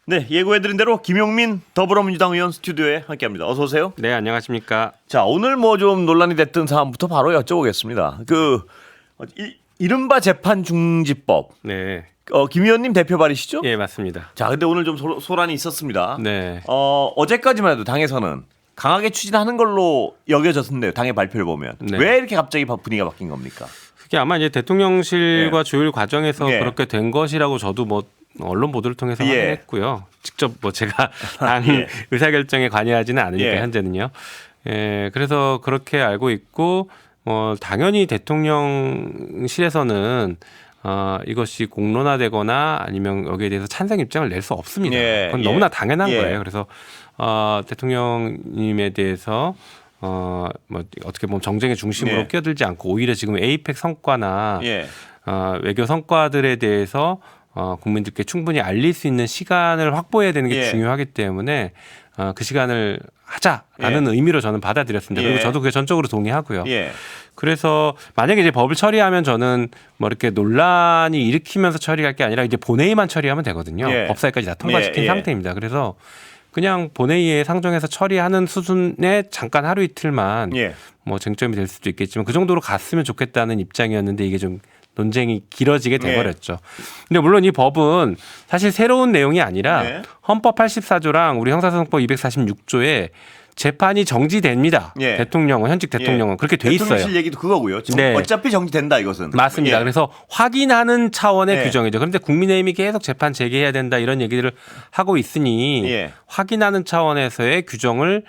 네, 예고해드린 대로 김용민 더불어민주당 의원 스튜디오에 함께합니다. 어서 오세요. 네, 안녕하십니까. 자, 오늘 뭐 좀 논란이 됐던 사안부터 바로 여쭤보겠습니다. 이른바 재판중지법. 네, 김 의원님 대표 발의시죠? 예, 맞습니다. 자, 근데 오늘 좀 소란이 있었습니다. 네, 어제까지만 해도 당에서는 강하게 추진하는 걸로 여겨졌는데요. 당의 발표를 보면 네. 왜 이렇게 갑자기 분위기가 바뀐 겁니까? 그게 아마 이제 대통령실과 예. 조율 과정에서 예. 그렇게 된 것이라고 저도 뭐 언론 보도를 통해서 예. 확인했고요. 직접 뭐 제가 당 예. 의사결정에 관여하지는 않으니까 예. 현재는요. 예, 그래서 그렇게 알고 있고 당연히 대통령실에서는 이것이 공론화되거나 아니면 여기에 대해서 찬성 입장을 낼 수 없습니다. 예. 그건 예. 너무나 당연한 예. 거예요. 그래서 대통령님에 대해서 뭐 어떻게 보면 정쟁의 중심으로 예. 끼어들지 않고 오히려 지금 에이펙 성과나 예. 외교 성과들에 대해서 국민들께 충분히 알릴 수 있는 시간을 확보해야 되는 게 예. 중요하기 때문에 그 시간을 하자라는 의미로 저는 받아들였습니다. 예. 그리고 저도 그게 전적으로 동의하고요. 예. 그래서 만약에 이제 법을 처리하면 저는 뭐 이렇게 논란이 일으키면서 처리할 게 아니라 이제 본회의만 처리하면 되거든요. 예. 법사위까지 다 통과시킨 예. 상태입니다. 그래서 그냥 본회의에 상정해서 처리하는 수준에 잠깐 하루 이틀만 예. 뭐 쟁점이 될 수도 있겠지만 그 정도로 갔으면 좋겠다는 입장이었는데 이게 좀 논쟁이 길어지게 돼버렸죠. 근데 물론 이 법은 사실 새로운 내용이 아니라 네. 헌법 84조랑 우리 형사소송법 246조에 재판이 정지됩니다. 예. 대통령은 현직 대통령은 그렇게 돼 있어요. 대통령실 얘기도 그거고요. 지금 네. 어차피 정지된다 이것은. 맞습니다. 예. 그래서 확인하는 차원의 예. 규정이죠. 그런데 국민의힘이 계속 재판 재개해야 된다 이런 얘기들을 하고 있으니 예. 확인하는 차원에서의 규정을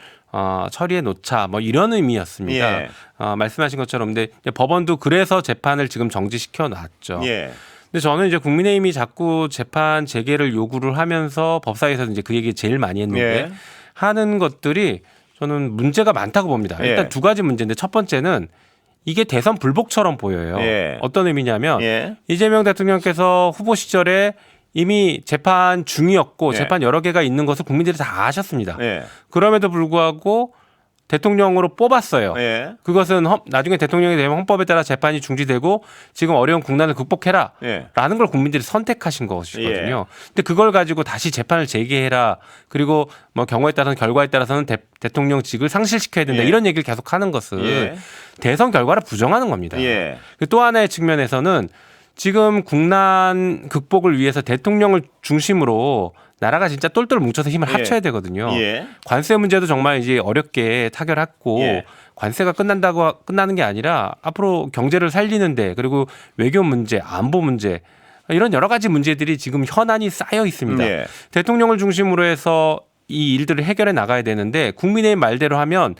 처리해 놓자 뭐 이런 의미였습니다. 예. 말씀하신 것처럼 근데 법원도 그래서 재판을 지금 정지시켜 놨죠. 예. 근데 저는 이제 국민의힘이 자꾸 재판 재개를 요구를 하면서 법사위에서 이제 그 얘기 제일 많이 했는데 예. 하는 것들이 저는 문제가 많다고 봅니다. 일단 예. 두 가지 문제인데 첫 번째는 이게 대선 불복처럼 보여요. 예. 어떤 의미냐면 예. 이재명 대통령께서 후보 시절에 이미 재판 중이었고 예. 재판 여러 개가 있는 것을 국민들이 다 아셨습니다. 예. 그럼에도 불구하고 대통령으로 뽑았어요. 예. 그것은 나중에 대통령이 되면 헌법에 따라 재판이 중지되고 지금 어려운 국난을 극복해라 예. 라는 걸 국민들이 선택하신 것이거든요. 근데 그걸 가지고 다시 재판을 재개해라 그리고 뭐 경우에 따라서는 결과에 따라서는 대통령직을 상실시켜야 된다 예. 이런 얘기를 계속 하는 것은 예. 대선 결과를 부정하는 겁니다. 예. 또 하나의 측면에서는 지금 국난 극복을 위해서 대통령을 중심으로 나라가 진짜 똘똘 뭉쳐서 힘을 예. 합쳐야 되거든요. 예. 관세 문제도 정말 이제 어렵게 타결했고 예. 관세가 끝나는 게 아니라 앞으로 경제를 살리는데 그리고 외교 문제, 안보 문제 이런 여러 가지 문제들이 지금 현안이 쌓여 있습니다. 예. 대통령을 중심으로 해서 이 일들을 해결해 나가야 되는데 국민의힘 말대로 하면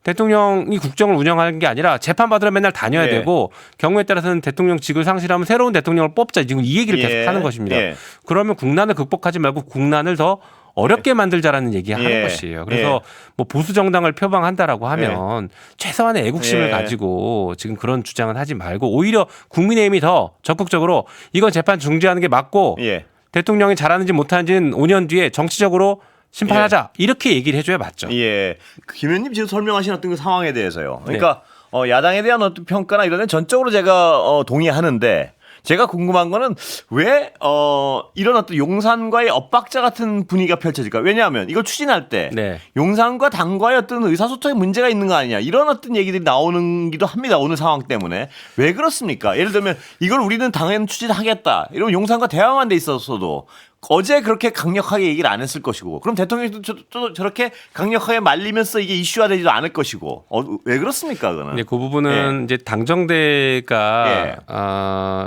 대통령이 국정을 운영하는 게 아니라 재판받으러 맨날 다녀야 예. 되고 경우에 따라서는 대통령직을 상실하면 새로운 대통령을 뽑자 지금 이 얘기를 예. 계속 하는 것입니다. 예. 그러면 국난을 극복하지 말고 국난을 더 어렵게 만들자라는 얘기 하는 예. 것이에요. 그래서 뭐 보수 정당을 표방한다라고 하면 최소한의 애국심을 예. 가지고 지금 그런 주장은 하지 말고 오히려 국민의힘이 더 적극적으로 이건 재판 중지하는 게 맞고 예. 대통령이 잘하는지 못하는지는 5년 뒤에 정치적으로 심판하자 이렇게 얘기를 해줘야 맞죠. 예. 김 의원님 지금 설명하신 어떤 그 상황에 대해서요. 그러니까 야당에 대한 어떤 평가나 이런 데는 전적으로 제가 동의하는데 제가 궁금한 거는 왜 이런 어떤 용산과의 엇박자 같은 분위기가 펼쳐질까? 왜냐하면 이걸 추진할 때 네. 용산과 당과의 어떤 의사소통에 문제가 있는 거 아니냐 이런 어떤 얘기들이 나오는기도 합니다. 오늘 상황 때문에 왜 그렇습니까? 예를 들면 이걸 우리는 당연 추진하겠다. 이러면 용산과 대화만 돼 있었어도 어제 그렇게 강력하게 얘기를 안 했을 것이고 그럼 대통령이 또 저렇게 강력하게 말리면서 이게 이슈화되지도 않을 것이고 왜 그렇습니까? 그거는. 네, 그 부분은 이제 당정대가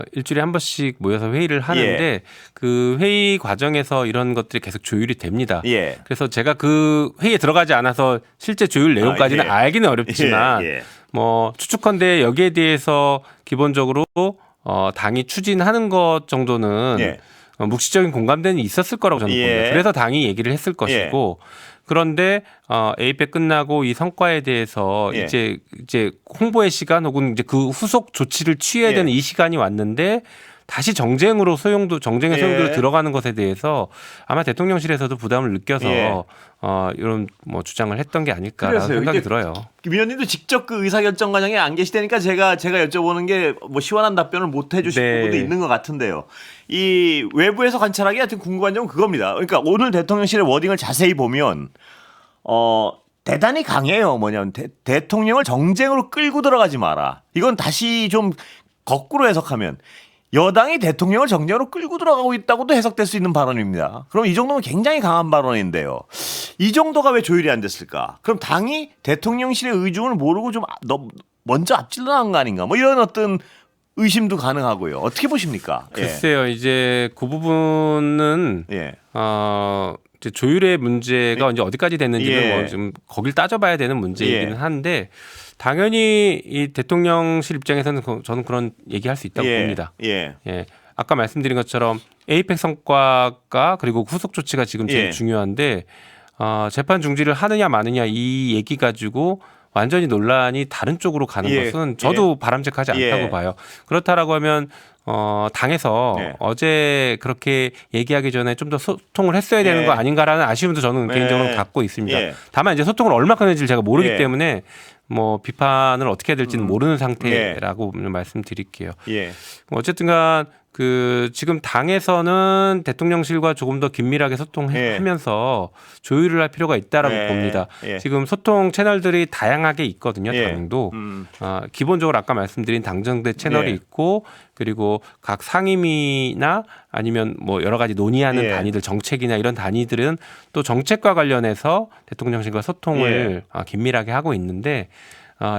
예. 일주일에 한 번씩 모여서 회의를 하는데 예. 그 회의 과정에서 이런 것들이 계속 조율이 됩니다. 예. 그래서 제가 그 회의에 들어가지 않아서 실제 조율 내용까지는 예. 알기는 어렵지만 예. 뭐 추측컨대 여기에 대해서 기본적으로 당이 추진하는 것 정도는 예. 묵시적인 공감대는 있었을 거라고 저는 예. 봅니다. 그래서 당이 얘기를 했을 것이고 그런데 에이펙 끝나고 이 성과에 대해서 예. 이제 홍보의 시간 혹은 이제 그 후속 조치를 취해야 예. 되는 이 시간이 왔는데 다시 정쟁의 소용돌이로 예. 들어가는 것에 대해서 아마 대통령실에서도 부담을 느껴서 예. 이런 뭐 주장을 했던 게 아닐까라는 그래서요. 생각이 이게 들어요. 김 의원님도 직접 그 의사결정 과정에 안 계시다니까 제가 여쭤보는 게 뭐 시원한 답변을 못 해주실 네. 부분도 있는 것 같은데요. 이 외부에서 관찰하기 하여튼 궁금한 점은 그겁니다. 그러니까 오늘 대통령실의 워딩을 자세히 보면 대단히 강해요. 뭐냐면 대통령을 정쟁으로 끌고 들어가지 마라. 이건 다시 좀 거꾸로 해석하면 여당이 대통령을 정쟁으로 끌고 들어가고 있다고도 해석될 수 있는 발언입니다. 그럼 이 정도면 굉장히 강한 발언인데요. 이 정도가 왜 조율이 안 됐을까? 그럼 당이 대통령실의 의중을 모르고 좀 먼저 앞질러 나간 거 아닌가? 뭐 이런 어떤 의심도 가능하고요. 어떻게 보십니까? 글쎄요, 이제 그 부분은 예. 이제 조율의 문제가 이제 어디까지 됐는지는 예. 뭐 좀 거길 따져봐야 되는 문제이기는 예. 한데 당연히 이 대통령실 입장에서는 저는 그런 얘기할 수 있다고 예. 봅니다. 예. 예. 아까 말씀드린 것처럼 에이펙 성과가 그리고 후속 조치가 지금 제일 예. 중요한데 재판 중지를 하느냐 마느냐 이 얘기 가지고 완전히 논란이 다른 쪽으로 가는 예. 것은 저도 바람직하지 않다고 예. 봐요. 그렇다라고 하면 당에서 예. 어제 그렇게 얘기하기 전에 좀 더 소통을 했어야 되는 예. 거 아닌가라는 아쉬움도 저는 예. 개인적으로 갖고 있습니다. 예. 다만 이제 소통을 얼마큼 했는지 제가 모르기 예. 때문에 뭐 비판을 어떻게 해야 될지는 모르는 상태라고 말씀드릴게요. 예. 어쨌든간 지금 당에서는 대통령실과 조금 더 긴밀하게 소통하면서 조율을 할 필요가 있다라고 예. 봅니다. 예. 지금 소통 채널들이 다양하게 있거든요. 예. 당도 기본적으로 아까 말씀드린 당정대 채널이 예. 있고 그리고 각 상임위나 아니면 뭐 여러 가지 논의하는 예. 단위들 정책이나 이런 단위들은 또 정책과 관련해서 대통령실과 소통을 긴밀하게 하고 있는데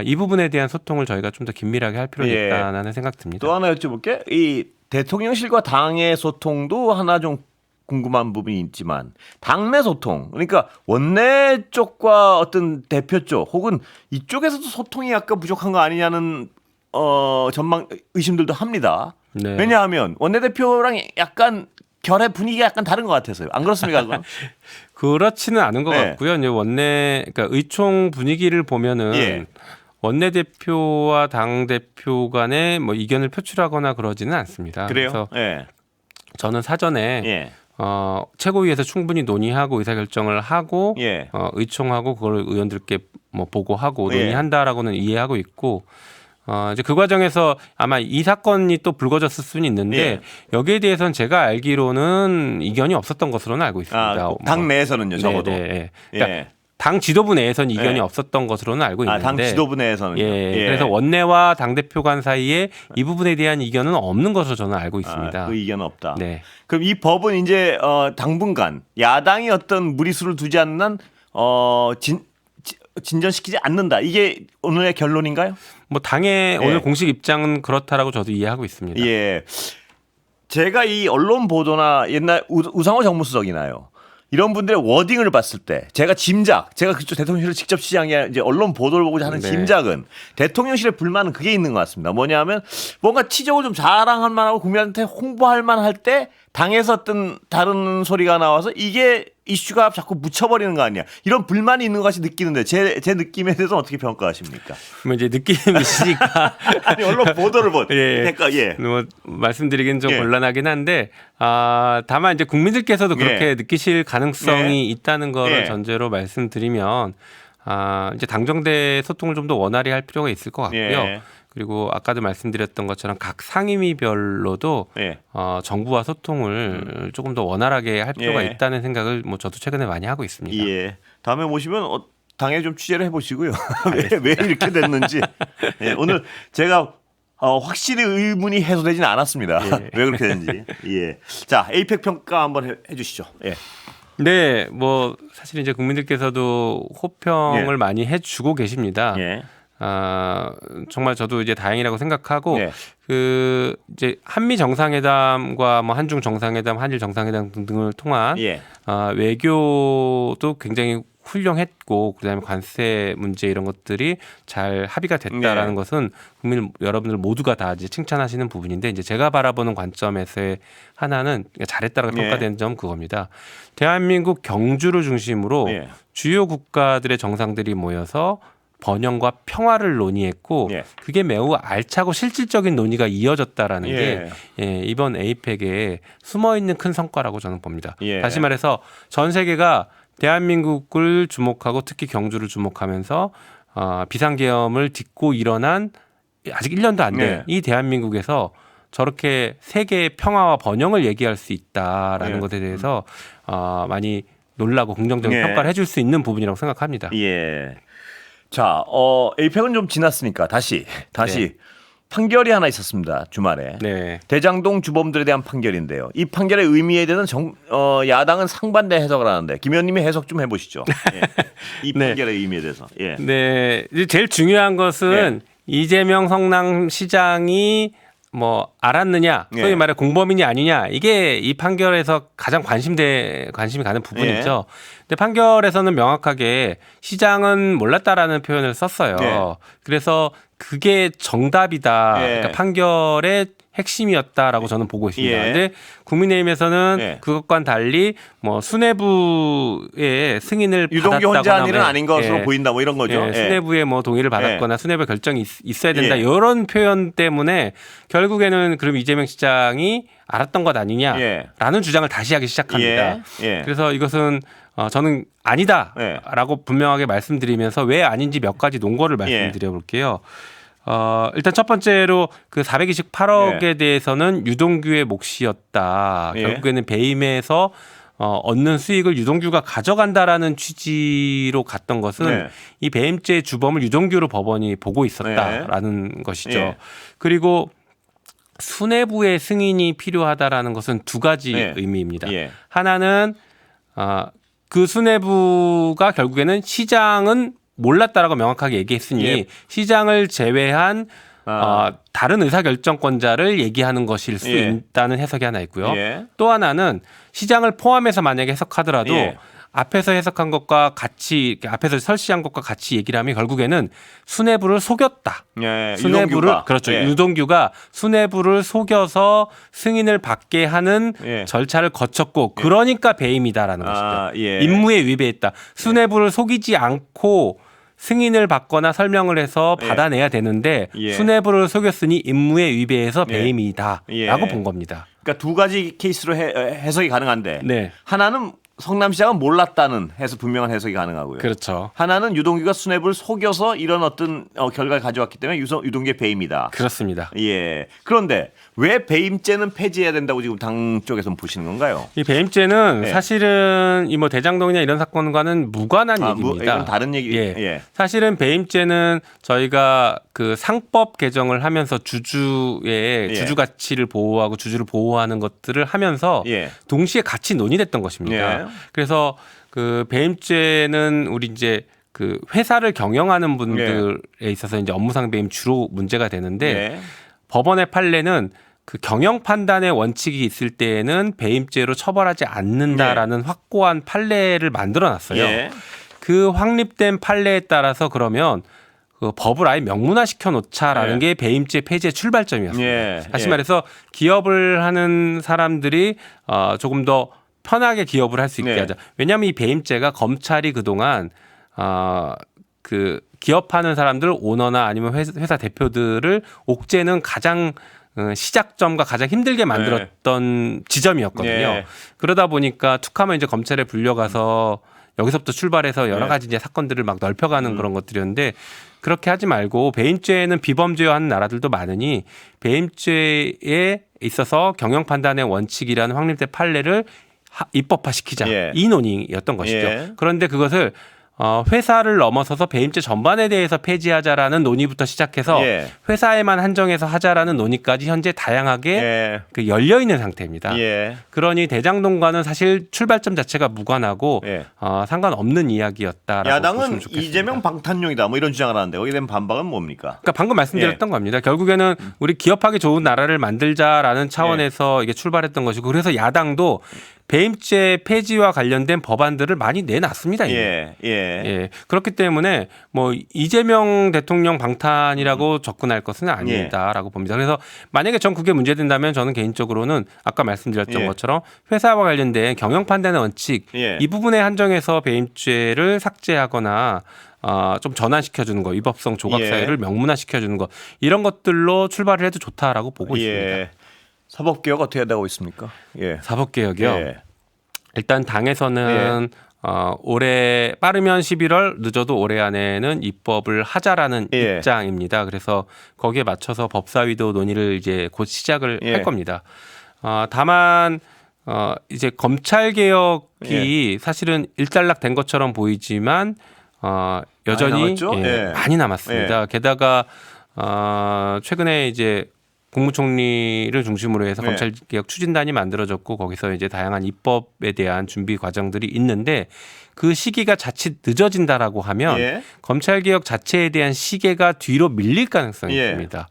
이 부분에 대한 소통을 저희가 좀 더 긴밀하게 할 필요가 예. 있다는 생각 듭니다. 또 하나 여쭤볼게. 이 대통령실과 당의 소통도 하나 좀 궁금한 부분이 있지만 당내 소통 그러니까 원내 쪽과 어떤 대표 쪽 혹은 이쪽에서도 소통이 약간 부족한 거 아니냐는 전망 의심들도 합니다. 네. 왜냐하면 원내대표랑 약간 결의 분위기가 약간 다른 것 같아서요. 안 그렇습니까? 그건? 그렇지는 않은 것 네. 같고요. 이제 그러니까 의총 분위기를 보면은 예. 원내대표와 당대표 간에 뭐 이견을 표출하거나 그러지는 않습니다. 그래요? 그래서 예. 저는 사전에 예. 최고위에서 충분히 논의하고 의사결정을 하고 예. 의총하고 그걸 의원들께 뭐 보고하고 예. 논의한다라고는 이해하고 있고 이제 그 과정에서 아마 이 사건이 또 불거졌을 수는 있는데 예. 여기에 대해서는 제가 알기로는 이견이 없었던 것으로는 알고 있습니다. 당 내에서는요, 적어도. 네. 그러니까 예. 당 지도부 내에서는 이견이 예. 없었던 것으로는 알고 있는데 당 지도부 내에서는요. 예. 그래서 원내와 당 대표 간 사이에 이 부분에 대한 이견은 없는 것으로 저는 알고 있습니다. 그 의견은 없다. 네. 그럼 이 법은 이제 당분간 야당이 어떤 무리수를 두지 않는 한 진전시키지 않는다. 이게 오늘의 결론인가요? 뭐 당의 예. 오늘 공식 입장은 그렇다라고 저도 이해하고 있습니다. 예. 제가 이 언론 보도나 옛날 우상호 정무수석이나요. 이런 분들의 워딩을 봤을 때 제가 그쪽 대통령실을 직접 취재한 게 아니라 이제 언론 보도를 보고 하는 네. 짐작은 대통령실의 불만은 그게 있는 것 같습니다. 뭐냐면 뭔가 치적을 좀 자랑할 만하고 국민한테 홍보할 만할 때 당에서 어떤 다른 소리가 나와서 이게 이슈가 자꾸 묻혀버리는 거 아니야. 이런 불만이 있는 것 같이 느끼는데 제 느낌에 대해서는 어떻게 평가하십니까? 뭐 이제 느낌이시니까 아니 언론 보도를 예. 그러니까 예. 뭐 말씀드리긴 좀 예. 곤란하긴 한데 다만 이제 국민들께서도 그렇게 예. 느끼실 가능성이 있다는 거를 예. 전제로 말씀드리면 이제 당정대 소통을 좀 더 원활히 할 필요가 있을 것 같고요. 예. 그리고 아까도 말씀드렸던 것처럼 각 상임위별로도 예. 정부와 소통을 조금 더 원활하게 할 필요가 예. 있다는 생각을 뭐 저도 최근에 많이 하고 있습니다. 예. 다음에 모시면 당에 좀 취재를 해보시고요. 왜 이렇게 됐는지. 예. 오늘 제가 확실히 의문이 해소되지는 않았습니다. 예. 왜 그렇게 됐는지. 예. 자, 에이펙 평가 한번 해주시죠. 예. 네, 뭐 사실 이제 국민들께서도 호평을 예. 많이 해주고 계십니다. 예. 정말 저도 이제 다행이라고 생각하고 예. 이제 한미 정상회담과 뭐 한중 정상회담, 한일 정상회담 등등을 통한 예. 외교도 굉장히 훌륭했고 그다음에 관세 문제 이런 것들이 잘 합의가 됐다라는 네. 것은 국민 여러분들 모두가 다 이제 칭찬하시는 부분인데 이제 제가 바라보는 관점에서의 하나는 잘했다라고 예. 평가되는 점 그겁니다. 대한민국 경주를 중심으로 예. 주요 국가들의 정상들이 모여서 번영과 평화를 논의했고 예. 그게 매우 알차고 실질적인 논의가 이어졌다라는 예. 게 이번 에이펙에 숨어 있는 큰 성과라고 저는 봅니다. 예. 다시 말해서 전 세계가 대한민국을 주목하고 특히 경주를 주목하면서 비상계엄을 딛고 일어난 아직 1년도 안 된 이 대한민국에서 저렇게 세계의 평화와 번영을 얘기할 수 있다라는 것에 대해서 많이 놀라고 긍정적인 평가를 해줄 수 있는 부분이라고 생각합니다. 예. 자, 에이펙은 좀 지났으니까 다시 네. 판결이 하나 있었습니다. 주말에. 네. 대장동 주범들에 대한 판결인데요. 이 판결의 의미에 대해서 야당은 상반대 해석을 하는데 김 의원님이 해석 좀 해보시죠. 예. 이 네. 판결의 의미에 대해서. 예. 네. 이제 제일 중요한 것은 이재명 성남시장이 뭐 알았느냐, 소위 말해 공범이냐 아니냐, 이게 이 판결에서 가장 관심이 가는 부분이죠. 근데 판결에서는 명확하게 시장은 몰랐다라는 표현을 썼어요. 그래서 그게 정답이다. 그러니까 판결의 핵심이었다라고 저는 보고 있습니다. 그런데 국민의힘에서는 그것과는 달리 뭐 수뇌부의 승인을 유동규 받았다거나 혼자 한 일은 아닌 것으로 보인다 뭐 이런 거죠. 수뇌부의 뭐 동의를 받았거나 수뇌부 결정이 있어야 된다 이런 표현 때문에 결국에는 그럼 이재명 시장이 알았던 것 아니냐라는 주장을 다시 하기 시작합니다. 그래서 이것은 저는 아니다라고 분명하게 말씀드리면서 왜 아닌지 몇 가지 논거를 말씀드려 볼게요. 일단 첫 번째로 그 428억에 대해서는 유동규의 몫이었다. 결국에는 배임에서 얻는 수익을 유동규가 가져간다라는 취지로 갔던 것은 이 배임죄 주범을 유동규로 법원이 보고 있었다라는 것이죠. 그리고 수뇌부의 승인이 필요하다라는 것은 두 가지 의미입니다. 하나는 그 수뇌부가 결국에는 시장은 몰랐다라고 명확하게 얘기했으니 시장을 제외한 다른 의사결정권자를 얘기하는 것일 수 있다는 해석이 하나 있고요. 또 하나는 시장을 포함해서 만약에 해석하더라도 앞에서 해석한 것과 같이 앞에서 설시한 것과 같이 얘기를 하면 결국에는 수뇌부를 속였다. 수뇌부를 그렇죠. 유동규가 수뇌부를 속여서 승인을 받게 하는 절차를 거쳤고 그러니까 배임이다라는 것이죠. 임무에 위배했다. 수뇌부를 속이지 않고 승인을 받거나 설명을 해서 받아내야 되는데 수뇌부를 속였으니 임무에 위배해서 배임이다라고 본 겁니다. 그러니까 두 가지 케이스로 해석이 가능한데 하나는 성남시장은 몰랐다는 해서 분명한 해석이 가능하고요. 그렇죠. 하나는 유동규가 수뇌부를 속여서 이런 어떤 결과를 가져왔기 때문에 유동규의 배임이다. 그렇습니다. 그런데 왜 배임죄는 폐지해야 된다고 지금 당 쪽에서는 보시는 건가요? 이 배임죄는 사실은 이 뭐 대장동이나 이런 사건과는 무관한 얘기입니다. 이건 다른 얘기. 사실은 배임죄는 저희가 그 상법 개정을 하면서 주주의 주주 가치를 보호하고 주주를 보호하는 것들을 하면서 동시에 같이 논의됐던 것입니다. 그래서 그 배임죄는 우리 이제 그 회사를 경영하는 분들에 있어서 이제 업무상 배임 주로 문제가 되는데 법원의 판례는 그 경영 판단의 원칙이 있을 때에는 배임죄로 처벌하지 않는다라는 확고한 판례를 만들어 놨어요. 그 확립된 판례에 따라서 그러면 그 법을 아예 명문화시켜 놓자라는 게 배임죄 폐지의 출발점이었습니다. 다시 말해서 기업을 하는 사람들이 조금 더 편하게 기업을 할 수 있게 하자. 왜냐하면 이 배임죄가 검찰이 그동안 그 기업하는 사람들 오너나 아니면 회사 대표들을 옥죄는 가장 시작점과 가장 힘들게 만들었던 지점이었거든요. 그러다 보니까 툭하면 이제 검찰에 불려가서 여기서부터 출발해서 여러 가지 이제 사건들을 막 넓혀가는 그런 것들이었는데 그렇게 하지 말고 배임죄는 비범죄화하는 나라들도 많으니 배임죄에 있어서 경영 판단의 원칙이라는 확립된 판례를 입법화시키자 이 논의였던 것이죠. 그런데 그것을 회사를 넘어서서 배임죄 전반에 대해서 폐지하자라는 논의부터 시작해서 회사에만 한정해서 하자라는 논의까지 현재 다양하게 그 열려 있는 상태입니다. 그러니 대장동과는 사실 출발점 자체가 무관하고 상관없는 이야기였다라고 야당은 보시면 좋겠습니다. 이재명 방탄용이다 뭐 이런 주장을 하는데 거기에 대한 반박은 뭡니까? 그러니까 방금 말씀드렸던 겁니다. 결국에는 우리 기업하기 좋은 나라를 만들자라는 차원에서 이게 출발했던 것이고 그래서 야당도 배임죄 폐지와 관련된 법안들을 많이 내놨습니다. 그렇기 때문에 뭐 이재명 대통령 방탄이라고 접근할 것은 아니다라고 봅니다. 그래서 만약에 전 그게 문제된다면 저는 개인적으로는 아까 말씀드렸던 것처럼 회사와 관련된 경영 판단의 원칙 이 부분에 한정해서 배임죄를 삭제하거나 좀 전환시켜주는 거, 위법성 조각 사유를 명문화시켜주는 거 이런 것들로 출발을 해도 좋다라고 보고 있습니다. 사법개혁 어떻게 되고 있습니까? 사법개혁이요. 일단 당에서는 올해 빠르면 11월 늦어도 올해 안에는 입법을 하자라는 입장입니다. 그래서 거기에 맞춰서 법사위도 논의를 이제 곧 시작을 할 겁니다. 다만 이제 검찰 개혁이 사실은 일단락된 것처럼 보이지만 여전히 많이 남았습니다. 게다가 최근에 이제 국무총리를 중심으로 해서 검찰개혁 추진단이 만들어졌고 거기서 이제 다양한 입법에 대한 준비 과정들이 있는데 그 시기가 자칫 늦어진다라고 하면 검찰개혁 자체에 대한 시계가 뒤로 밀릴 가능성이 있습니다.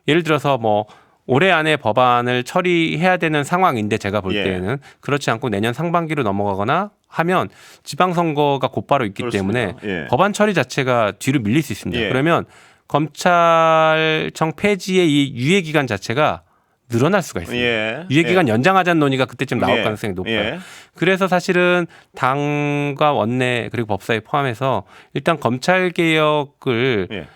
예를 들어서 뭐 올해 안에 법안을 처리해야 되는 상황인데 제가 볼 때는 그렇지 않고 내년 상반기로 넘어가거나 하면 지방선거가 곧바로 있기 때문에 법안 처리 자체가 뒤로 밀릴 수 있습니다. 그러면 검찰청 폐지의 이 유예 기간 자체가 늘어날 수가 있습니다. 유예 기간 연장하자는 논의가 그때쯤 나올 가능성이 높아요. 그래서 사실은 당과 원내 그리고 법사위 포함해서 일단 검찰 개혁을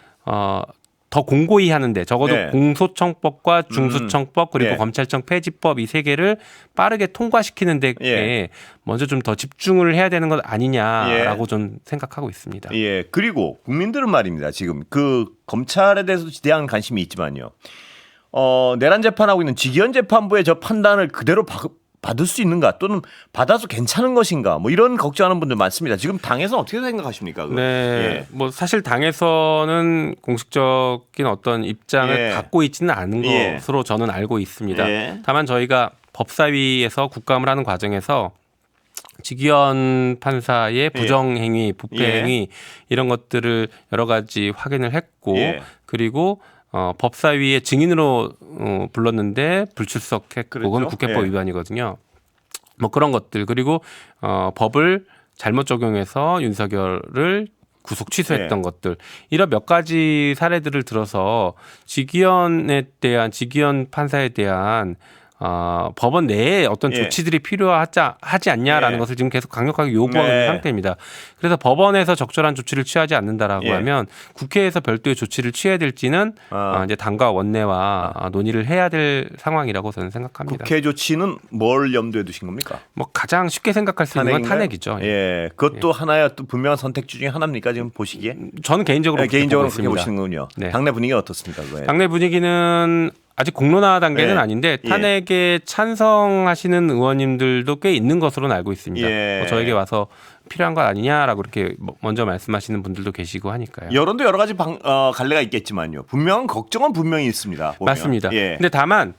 더 공고히 하는데 적어도 공소청법과 중수청법 그리고 검찰청 폐지법 이 세 개를 빠르게 통과시키는 데에 먼저 좀 더 집중을 해야 되는 것 아니냐라고 좀 생각하고 있습니다. 그리고 국민들은 말입니다. 지금 그 검찰에 대해서 대한 관심이 있지만요. 내란 재판하고 있는 직위원 재판부의 저 판단을 그대로 받을 수 있는가 또는 받아서 괜찮은 것인가 뭐 이런 걱정하는 분들 많습니다. 지금 당에서는 어떻게 생각하십니까? 뭐 사실 당에서는 공식적인 어떤 입장을 갖고 있지는 않은 것으로 저는 알고 있습니다. 다만 저희가 법사위에서 국감을 하는 과정에서 직위원 판사의 부정행위, 부패행위 이런 것들을 여러 가지 확인을 했고 그리고 법사위에 증인으로 불렀는데 불출석했고 그건 국회법 위반이거든요. 뭐 그런 것들 그리고 법을 잘못 적용해서 윤석열을 구속 취소했던 것들 이런 몇 가지 사례들을 들어서 직위원 판사에 대한 법원 내에 어떤 조치들이 필요하지 않냐라는 것을 지금 계속 강력하게 요구하고 있는 상태입니다. 그래서 법원에서 적절한 조치를 취하지 않는다라고 하면 국회에서 별도의 조치를 취해야 될지는 이제 당과 원내와 논의를 해야 될 상황이라고 저는 생각합니다. 국회 조치는 뭘 염두에 두신 겁니까? 뭐 가장 쉽게 생각할 수 있는 건 탄핵이죠. 그것도 하나의 또 분명한 선택지 중에 하나입니까 지금 보시기에? 저는 개인적으로 그렇게 보시는군요. 당내 분위기가 어떻습니까? 당내 분위기는 아직 공론화 단계는 아닌데 탄핵에 찬성하시는 의원님들도 꽤 있는 것으로는 알고 있습니다. 뭐 저에게 와서 필요한 것 아니냐라고 이렇게 먼저 말씀하시는 분들도 계시고 하니까요. 여론도 여러 가지 갈래가 있겠지만요. 분명한 걱정은 분명히 있습니다. 보면. 맞습니다. 근데 다만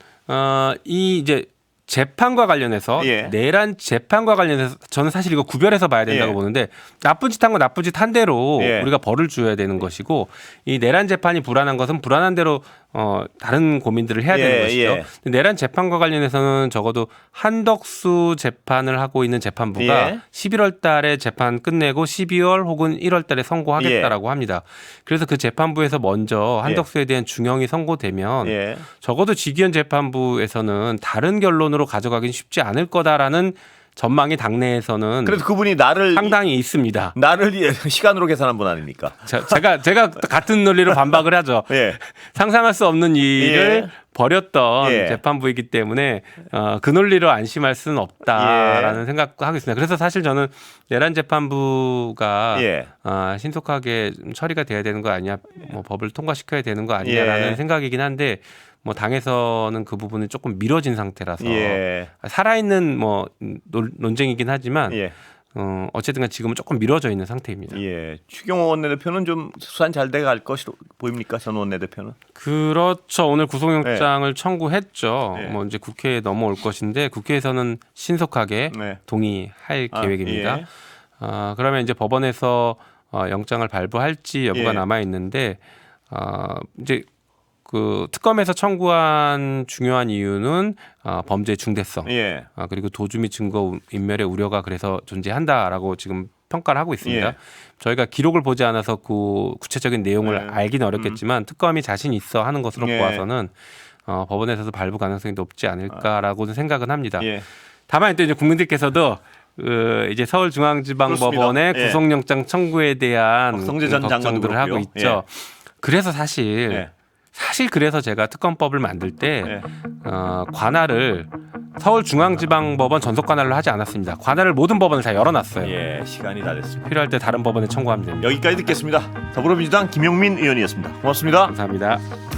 이 이제 재판과 관련해서 내란 재판과 관련해서 저는 사실 이거 구별해서 봐야 된다고 보는데 나쁜 짓 한 건 나쁜 짓 한 대로 우리가 벌을 줘야 되는 것이고 이 내란 재판이 불안한 것은 불안한 대로 다른 고민들을 해야 되는 것이죠. 근데 내란 재판과 관련해서는 적어도 한덕수 재판을 하고 있는 재판부가 11월 달에 재판 끝내고 12월 혹은 1월 달에 선고하겠다라고 합니다. 그래서 그 재판부에서 먼저 한덕수에 대한 중형이 선고되면 적어도 직위원 재판부에서는 다른 결론으로 가져가긴 쉽지 않을 거다라는 전망이 당내에서는 그래도 그분이 나를 상당히 있습니다. 나를 시간으로 계산한 분 아닙니까? 제가 같은 논리로 반박을 하죠. 상상할 수 없는 일을 벌였던 재판부이기 때문에 그 논리로 안심할 수는 없다라는 생각도 하고 있습니다. 그래서 사실 저는 내란 재판부가 신속하게 좀 처리가 돼야 되는 거 아니냐, 뭐 법을 통과시켜야 되는 거 아니냐라는 생각이긴 한데 뭐 당에서는 그 부분이 조금 미뤄진 상태라서 살아있는 뭐 논쟁이긴 하지만 어쨌든 지금은 조금 미뤄져 있는 상태입니다. 추경호 원내대표는 좀 수산 잘 돼갈 것으로 보입니까? 전 원내대표는? 그렇죠. 오늘 구속영장을 청구했죠. 뭐 이제 국회에 넘어올 것인데 국회에서는 신속하게 동의할 계획입니다. 그러면 이제 법원에서 영장을 발부할지 여부가 남아 있는데 이제 그 특검에서 청구한 중요한 이유는 범죄 중대성 그리고 도주 및 증거 인멸의 우려가 그래서 존재한다라고 지금 평가를 하고 있습니다. 저희가 기록을 보지 않아서 그 구체적인 내용을 알기는 어렵겠지만 특검이 자신 있어 하는 것으로 보아서는 법원에서도 발부 가능성이 높지 않을까라고는 생각은 합니다. 다만 또 이제 국민들께서도 이제 서울중앙지방법원의 그렇습니다. 예. 구속영장 청구에 대한 박성재 전 장관도 걱정들을 하고 그렇고요. 있죠. 예. 그래서 사실 그래서 제가 특검법을 만들 때 관할을 서울중앙지방법원 전속 관할로 하지 않았습니다. 관할을 모든 법원을 다 열어놨어요. 예, 시간이 다 됐습니다. 필요할 때 다른 법원에 청구하면 됩니다. 여기까지 듣겠습니다. 더불어민주당 김용민 의원이었습니다. 고맙습니다. 감사합니다.